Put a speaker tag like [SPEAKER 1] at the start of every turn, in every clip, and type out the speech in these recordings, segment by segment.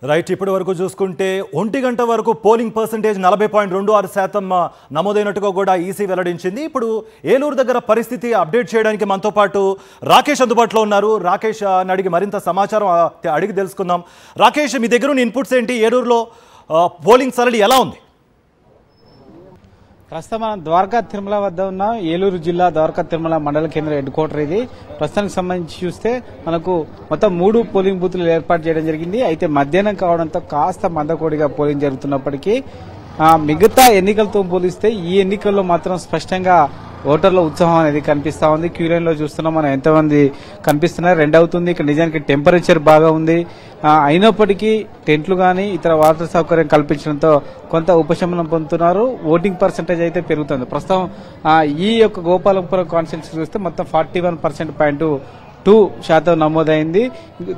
[SPEAKER 1] Right ఇప్పటి వరకు చూసుకుంటే 1 గంట వరకు పోలింగ్ పర్సెంటేజ్ 40.26% నమోదైనట్టుగా కూడా ఈసీ వెల్లడించింది. ఇప్పుడు ఏలూరు దగ్గర పరిస్థితి అప్డేట్ చేయడానికి మనతో పాటు రాకేష్ అందుబాటులో ఉన్నారు. రాకేష్ అడిగి మరింత సమాచారం అడిగి తెలుసుకుందాం. రాకేష్, మీ దగ్గర ఉన్న ఇన్పుట్స్ ఏంటి? ఏలూరులో పోలింగ్ సరళి ఎలా ఉంది?
[SPEAKER 2] ప్రస్తుతం మనం ద్వారకా తిరుమల వద్ద ఉన్న ఏలూరు జిల్లా ద్వారకా తిరుమల మండల కేంద్ర హెడ్ క్వార్టర్ ఇది. ప్రస్తుతానికి సంబంధించి చూస్తే మనకు మొత్తం 3 పోలింగ్ బూత్లు ఏర్పాటు చేయడం జరిగింది. అయితే మధ్యాహ్నం కావడంతో కాస్త మందకోడిగా పోలింగ్ జరుగుతున్నప్పటికీ మిగతా ఎన్నికలతో పోలిస్తే ఈ ఎన్నికల్లో మాత్రం స్పష్టంగా ఓటర్ల ఉత్సాహం అనేది కనిపిస్తా ఉంది. క్యూ లైన్ లో చూస్తున్నాం మనం ఎంతమంది కనిపిస్తున్నారు. 2 అవుతుంది. ఇక్కడ నిజానికి టెంపరేచర్ బాగా ఉంది. అయినప్పటికీ టెంట్లు గానీ ఇతర వాటర్ సౌకర్యం కల్పించడంతో కొంత ఉపశమనం పొందుతున్నారు. ఓటింగ్ పర్సెంటేజ్ అయితే పెరుగుతుంది. ప్రస్తుతం ఈ యొక్క గోపాలపురం కాన్స్టిట్యున్సీ చూస్తే మొత్తం 41.2% నమోదైంది.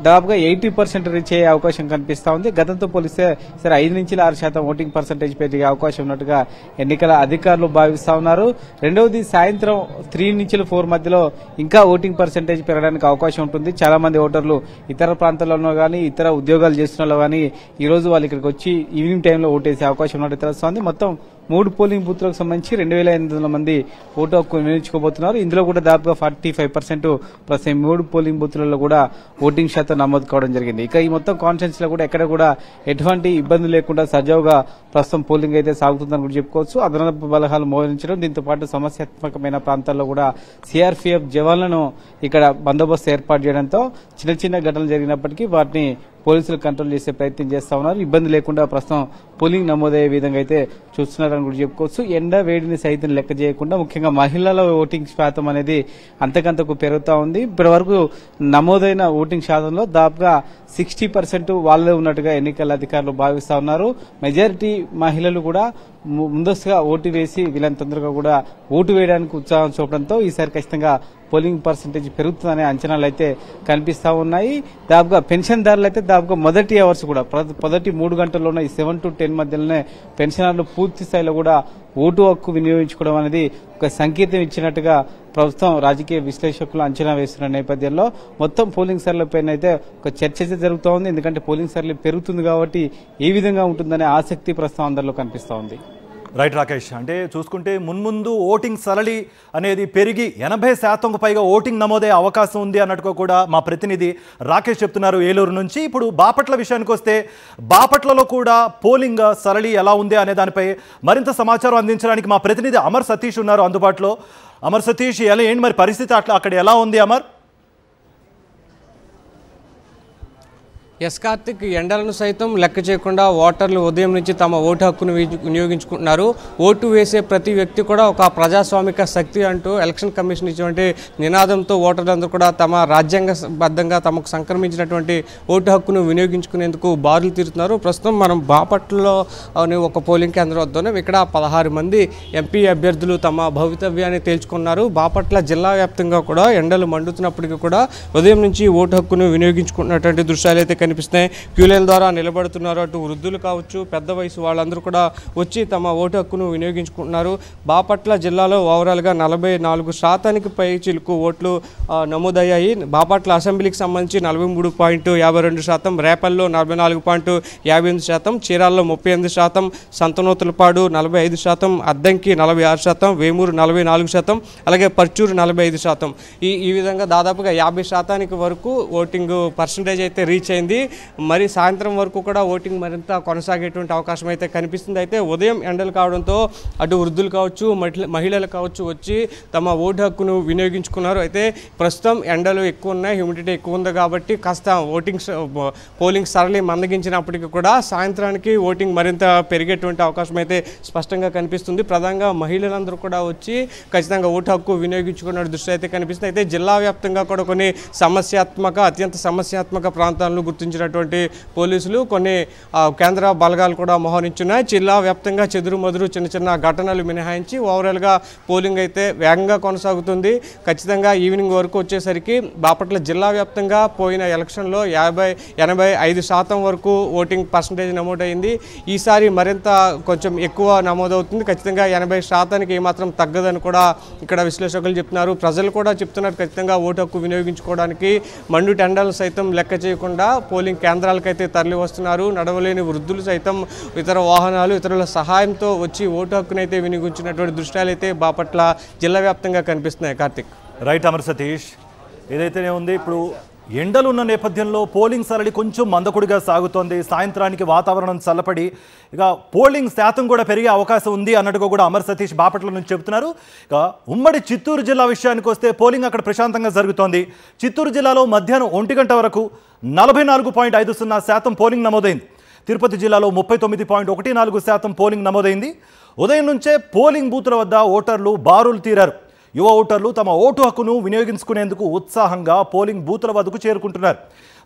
[SPEAKER 2] దాదాపుగా 80% రీచ్ అయ్యే అవకాశం కనిపిస్తా ఉంది. గతంతో పోలిస్తే సరే 5 నుంచి 6% ఓటింగ్ పర్సెంటేజ్ పెరిగే అవకాశం ఉన్నట్టుగా ఎన్నికల అధికారులు భావిస్తా ఉన్నారు. రెండవది సాయంత్రం 3 నుంచి 4 మధ్యలో ఇంకా ఓటింగ్ పర్సెంటేజ్ పెరగడానికి అవకాశం ఉంటుంది. చాలా మంది ఓటర్లు ఇతర ప్రాంతాల్లో గానీ ఇతర ఉద్యోగాలు చేస్తున్న వాళ్ళు గానీ ఈ రోజు వాళ్ళు ఇక్కడికి వచ్చి ఈవినింగ్ టైంలో ఓటేసే అవకాశం ఉన్నట్టు తెలుస్తోంది. మొత్తం 3 పోలింగ్ బూత్లకు సంబంధించి 2800 మంది ఓటు హక్కు వినియోగించుకోబోతున్నారు. ఇందులో కూడా దాదాపుగా 45% ప్రస్తుతం 3 పోలింగ్ బూత్లలో కూడా ఓటింగ్ శాతం నమోదు కావడం జరిగింది. ఇక ఈ మొత్తం కాన్ఫరెన్స్ లో కూడా ఎక్కడ కూడా ఎటువంటి ఇబ్బంది లేకుండా సజావుగా ప్రస్తుతం పోలింగ్ అయితే సాగుతుందని కూడా చెప్పుకోవచ్చు. అదనపు బలగాలు మోహరించడం, దీంతో పాటు సమస్యాత్మకమైన ప్రాంతాల్లో కూడా సిఆర్పీఎఫ్ జవాన్లను ఇక్కడ బందోబస్తు ఏర్పాటు చేయడంతో చిన్న చిన్న ఘటనలు జరిగినప్పటికీ వాటిని పోలీసులు కంట్రోల్ చేసే ప్రయత్నం చేస్తా ఉన్నారు. ఇబ్బంది లేకుండా ప్రస్తుతం పోలింగ్ నమోదయ్యే విధంగా అయితే చూస్తున్నారని కూడా చెప్పుకోవచ్చు. ఎండ వేడిని సైతం లెక్క చేయకుండా ముఖ్యంగా మహిళల ఓటింగ్ శాతం అనేది అంతకంతకు పెరుగుతా ఉంది. ఇప్పటి వరకు నమోదైన ఓటింగ్ శాతంలో దాదాపుగా 60% వాళ్ళే ఉన్నట్టుగా ఎన్నికల అధికారులు భావిస్తా ఉన్నారు. మెజారిటీ మహిళలు కూడా ముందస్తుగా ఓటు వేసి వీళ్ళని తొందరగా కూడా ఓటు వేయడానికి ఉత్సాహం చూపడంతో ఈసారి ఖచ్చితంగా పోలింగ్ పర్సెంటేజ్ పెరుగుతుందనే అంచనాలు అయితే కనిపిస్తా ఉన్నాయి. దాదాపుగా పెన్షన్దారులు అయితే దాదాపుగా మొదటి అవర్స్ కూడా మొదటి 3 గంటల్లోనే 7 to 10 మధ్యలోనే పెన్షనర్లు పూర్తి స్థాయిలో కూడా ఓటు హక్కు వినియోగించుకోవడం అనేది ఒక సంకేతం ఇచ్చినట్టుగా ప్రభుత్వం రాజకీయ విశ్లేషకులు అంచనా వేస్తున్న నేపథ్యంలో మొత్తం పోలింగ్ సరళిపైన అయితే ఒక చర్చ అయితే జరుగుతూ ఉంది. ఎందుకంటే పోలింగ్ సరళి పెరుగుతుంది కాబట్టి ఏ విధంగా ఉంటుందనే ఆసక్తి ప్రస్తుతం అందరిలో కనిపిస్తూ ఉంది.
[SPEAKER 1] రైట్ రాకేష్, అంటే చూసుకుంటే మున్ముందు ఓటింగ్ సరళి అనేది పెరిగి 80%కు పైగా ఓటింగ్ నమోదే అవకాశం ఉంది అన్నట్టుగా కూడా మా ప్రతినిధి రాకేష్ చెప్తున్నారు ఏలూరు నుంచి. ఇప్పుడు బాపట్ల విషయానికి వస్తే బాపట్లలో కూడా పోలింగ్ సరళి ఎలా ఉంది అనే దానిపై మరింత సమాచారం అందించడానికి మా ప్రతినిధి అమర్ సతీష్ ఉన్నారు అందుబాటులో. అమర్ సతీష్, ఏంటి మరి పరిస్థితి అక్కడ ఎలా ఉంది అమర్?
[SPEAKER 3] ఎస్ కార్తిక్, ఎండలను సైతం లెక్క చేయకుండా ఓటర్లు ఉదయం నుంచి తమ ఓటు హక్కును వినియోగించుకుంటున్నారు. ఓటు వేసే ప్రతి వ్యక్తి కూడా ఒక ప్రజాస్వామిక శక్తి అంటూ ఎలక్షన్ కమిషన్ ఇచ్చినటువంటి నినాదంతో ఓటర్లందరూ కూడా తమ రాజ్యాంగబద్ధంగా తమకు సంక్రమించినటువంటి ఓటు హక్కును వినియోగించుకునేందుకు బారులు తీరుతున్నారు. ప్రస్తుతం మనం బాపట్లలో ఒక పోలింగ్ కేంద్రం వద్ద ఇక్కడ 16 మంది ఎంపీ అభ్యర్థులు తమ భవితవ్యాన్ని తేల్చుకున్నారు. బాపట్ల జిల్లా వ్యాప్తంగా కూడా ఎండలు మండుతున్నప్పటికీ కూడా ఉదయం నుంచి ఓటు హక్కును వినియోగించుకున్నటువంటి దృశ్యాలు అయితే కనిపిస్తున్నాయి. క్యూలైన్ ద్వారా నిలబడుతున్నారు. అటు వృద్ధులు కావచ్చు, పెద్ద వయసు వాళ్ళందరూ కూడా వచ్చి తమ ఓటు హక్కును వినియోగించుకుంటున్నారు. బాపట్ల జిల్లాలో ఓవరాల్గా 44% పై చిలుకు ఓట్లు నమోదయ్యాయి. బాపట్ల అసెంబ్లీకి సంబంధించి 43.52%, రేపల్లో 44.58%, చీరాల్లో 38%, సంతనూతలపాడు 45%, అద్దంకి 46%, వేమూరు 44%, అలాగే పర్చూరు 45%. ఈ విధంగా దాదాపుగా 50% వరకు ఓటింగ్ పర్సంటేజ్ అయితే రీచ్ అయింది. మరి సాయంత్రం వరకు కూడా ఓటింగ్ మరింత కొనసాగేటువంటి అవకాశం అయితే కనిపిస్తుంది. అయితే ఉదయం ఎండలు కావడంతో అటు వృద్ధులు కావచ్చు, మహిళలు కావచ్చు వచ్చి తమ ఓటు హక్కును వినియోగించుకున్నారు. అయితే ప్రస్తుతం ఎండలు ఎక్కువ ఉన్నాయి, హ్యూమిడిటీ ఎక్కువ ఉంది కాబట్టి కాస్త పోలింగ్ సరళి మందగించినప్పటికీ కూడా సాయంత్రానికి ఓటింగ్ మరింత పెరిగేటువంటి అవకాశం అయితే స్పష్టంగా కనిపిస్తుంది. ప్రధానంగా మహిళలందరూ కూడా వచ్చి ఖచ్చితంగా ఓటు హక్కు వినియోగించుకున్న దృష్టి అయితే కనిపిస్తుంది. అయితే జిల్లా వ్యాప్తంగా కూడా కొన్ని అత్యంత సమస్యాత్మక ప్రాంతాలను గుర్తించినటువంటి పోలీసులు కొన్ని కేంద్ర బలగాలు కూడా మోహరించున్నాయి. జిల్లా వ్యాప్తంగా చెదురుమదురు చిన్న చిన్న ఘటనలు మినహాయించి ఓవరాల్గా పోలింగ్ అయితే వేగంగా కొనసాగుతుంది. ఖచ్చితంగా ఈవినింగ్ వరకు వచ్చేసరికి బాపట్ల జిల్లా వ్యాప్తంగా పోయిన ఎలక్షన్లో 85% వరకు ఓటింగ్ పర్సంటేజ్ నమోదైంది. ఈసారి మరింత కొంచెం ఎక్కువ నమోదవుతుంది. ఖచ్చితంగా 80%కి ఏమాత్రం తగ్గదని కూడా ఇక్కడ విశ్లేషకులు చెప్తున్నారు. ప్రజలు కూడా చెప్తున్నారు ఖచ్చితంగా ఓటు హక్కు వినియోగించుకోవడానికి మండు టెండర్లు సైతం లెక్క చేయకుండా పోలింగ్ కేంద్రాలకైతే తరలి వస్తున్నారు. నడవలేని వృద్ధులు సైతం ఇతర వాహనాలు ఇతరుల సహాయంతో వచ్చి ఓటు హక్కునైతే వినియోగించినటువంటి దృశ్యాలు అయితే బాపట్ల జిల్లా వ్యాప్తంగా కనిపిస్తున్నాయి. కార్తిక్.
[SPEAKER 1] రైట్ అమర్ సతీష్, ఏదైతేనే ఉంది ఇప్పుడు ఎండలు ఉన్న నేపథ్యంలో పోలింగ్ సరళి కొంచెం మందకొడిగా సాగుతోంది. సాయంత్రానికి వాతావరణం చల్లపడి ఇక పోలింగ్ శాతం కూడా పెరిగే అవకాశం ఉంది అన్నట్టుగా కూడా అమర్ సతీష్ బాపట్ల నుంచి చెబుతున్నారు. ఇక ఉమ్మడి చిత్తూరు జిల్లా విషయానికి వస్తే పోలింగ్ అక్కడ ప్రశాంతంగా జరుగుతోంది. చిత్తూరు జిల్లాలో మధ్యాహ్నం 1 గంట వరకు 44.50% పోలింగ్ నమోదైంది. తిరుపతి జిల్లాలో 39.14% పోలింగ్ నమోదైంది. ఉదయం నుంచే పోలింగ్ బూతుల వద్ద ఓటర్లు బారులు తీరారు. యువ ఓటర్లు తమ ఓటు హక్కును వినియోగించుకునేందుకు ఉత్సాహంగా పోలింగ్ బూతుల వద్దకు చేరుకుంటున్నారు.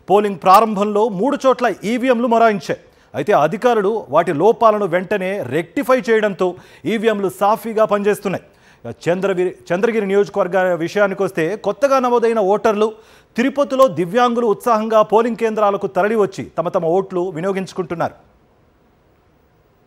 [SPEAKER 1] పోలింగ్ ప్రారంభంలో 3 చోట్ల ఈవీఎంలు మొరాయించాయి. అయితే అధికారులు వాటి లోపాలను వెంటనే రెక్టిఫై చేయడంతో ఈవీఎంలు సాఫీగా పనిచేస్తున్నాయి. చంద్రగిరి నియోజకవర్గ విషయానికి వస్తే కొత్తగా నమోదైన ఓటర్లు తిరుపతిలో దివ్యాంగులు ఉత్సాహంగా పోలింగ్ కేంద్రాలకు తరలి వచ్చి తమ ఓట్లు వినియోగించుకుంటున్నారు.